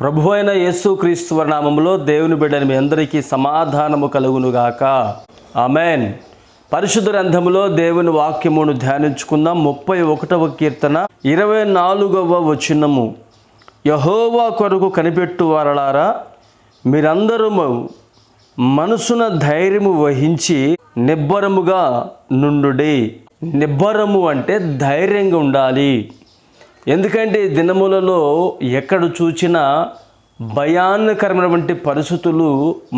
ప్రభు అయిన యేసుక్రీస్తు నామములో దేవుని బిడ్డని మీ అందరికీ సమాధానము కలుగునుగాక. ఆమెన్. పరిశుద్ధ గ్రంథములో దేవుని వాక్యమును ధ్యానించుకుందాం. 31వ కీర్తన 24వ వచనము. యెహోవా కొరకు కనిపెట్టు వారలారా, మీరందరూ మనసున ధైర్యము వహించి నిబ్బరముగా నుండుడి. నిబ్బరము అంటే ధైర్యంగా ఉండాలి. ఎందుకంటే దినములలో ఎక్కడ చూచినా భయానకరమైనటువంటి పరిస్థితులు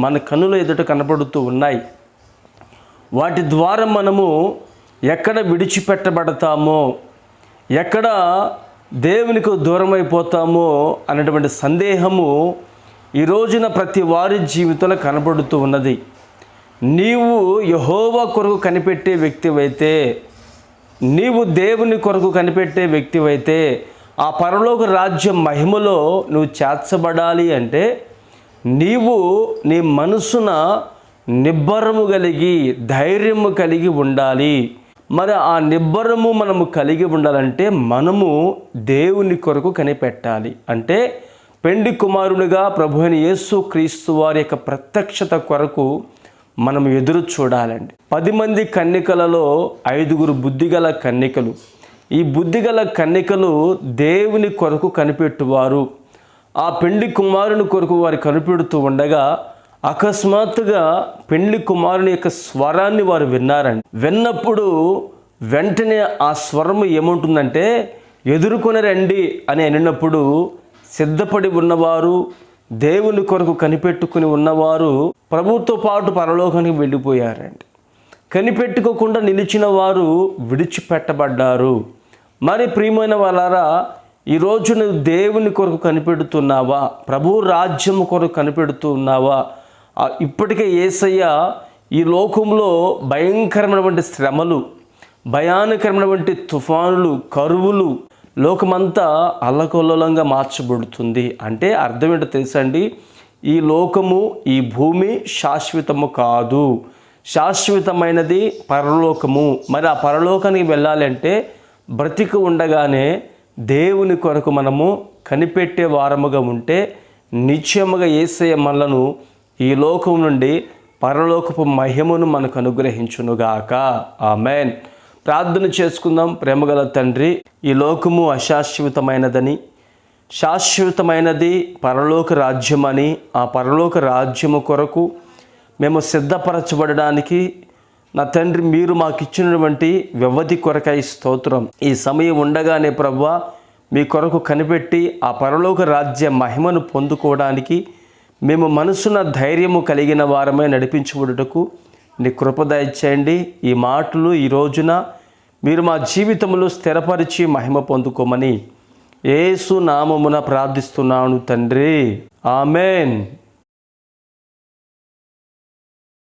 మన కన్నుల ఎదుట కనపడుతూ ఉన్నాయి. వాటి ద్వారా మనము ఎక్కడ విడిచిపెట్టబడతామో, ఎక్కడ దేవునికి దూరం అయిపోతామో అనేటువంటి సందేహము ఈ రోజున ప్రతి వారి జీవితంలో కనపడుతూ ఉన్నది. నీవు యెహోవా కొరకు కనిపెట్టే వ్యక్తివైతే, నీవు దేవుని కొరకు కనిపెట్టే వ్యక్తివైతే, ఆ పరలోక రాజ్య మహిమలో నువ్వు చేర్చబడాలి అంటే నీవు నీ మనసున నిబ్బరము కలిగి ధైర్యము కలిగి ఉండాలి. మరి ఆ నిబ్బరము మనము కలిగి ఉండాలంటే మనము దేవుని కొరకు కనిపెట్టాలి. అంటే పెండి కుమారునిగా ప్రభు అయిన యేసుక్రీస్తు వారి యొక్క ప్రత్యక్షత కొరకు మనం ఎదురు చూడాలండి. 10 మంది కన్యకలలో 5 బుద్ధిగల కన్యకలు. ఈ బుద్ధిగల కన్యకలు దేవుని కొరకు కనిపెట్టువారు. ఆ పెండ్లి కుమారుని కొరకు వారు కనిపెడుతూ ఉండగా అకస్మాత్తుగా పెండ్లి కుమారుని యొక్క స్వరాన్ని వారు విన్నారండి. విన్నప్పుడు వెంటనే ఆ స్వరము ఏముంటుందంటే, ఎదుర్కొని రండి అని అనినప్పుడు సిద్ధపడి ఉన్నవారు, దేవుని కొరకు కనిపెట్టుకుని ఉన్నవారు ప్రభుతో పాటు పరలోకానికి వెళ్ళిపోయారండి. కనిపెట్టుకోకుండా నిలిచిన వారు విడిచిపెట్టబడ్డారు. మరి ప్రియమైన వాళ్ళారా, ఈరోజు నువ్వు దేవుని కొరకు కనిపెడుతున్నావా? ప్రభు రాజ్యము కొరకు కనిపెడుతూ ఉన్నావా? ఇప్పటికే యేసయ్య ఈ లోకంలో భయంకరమైనటువంటి శ్రమలు, భయానకరమైనటువంటి తుఫానులు, కరువులు, లోకమంతా అల్లకల్లోలంగా మార్చబడుతుంది. అంటే అర్థం ఏంటో తెలుసండి, ఈ లోకము, ఈ భూమి శాశ్వతము కాదు. శాశ్వతమైనది పరలోకము. మరి ఆ పరలోకానికి వెళ్ళాలంటే బ్రతికి ఉండగానే దేవుని కొరకు మనము కనిపెట్టే వారముగా ఉంటే నిశ్చయముగా యేసయ్య మనలను ఈ లోకం నుండి పరలోకపు మహిమను మనకు అనుగ్రహించునుగాక. ఆమెన్. ప్రార్థన చేసుకుందాం. ప్రేమగల తండ్రి, ఈ లోకము అశాశ్వతమైనదని, శాశ్వతమైనది పరలోక రాజ్యమని, ఆ పరలోక రాజ్యము కొరకు మేము సిద్ధపరచబడడానికి నా తండ్రి మీరు మాకు ఇచ్చినటువంటి వ్యవధి కొరకై స్తోత్రం. ఈ సమయం ఉండగానే ప్రభువా, మీ కొరకు కనిపెట్టి ఆ పరలోక రాజ్య మహిమను పొందుకోవడానికి మేము మనసున ధైర్యము కలిగిన వారమై నడిపించబడుటకు నీ కృప దయచేయండి. ఈ మాటలు ఈ రోజున మీరు మా జీవితంలో స్థిరపరిచి మహిమ పొందుకోమని యేసు నామమున ప్రార్థిస్తున్నాను తండ్రి. ఆమెన్.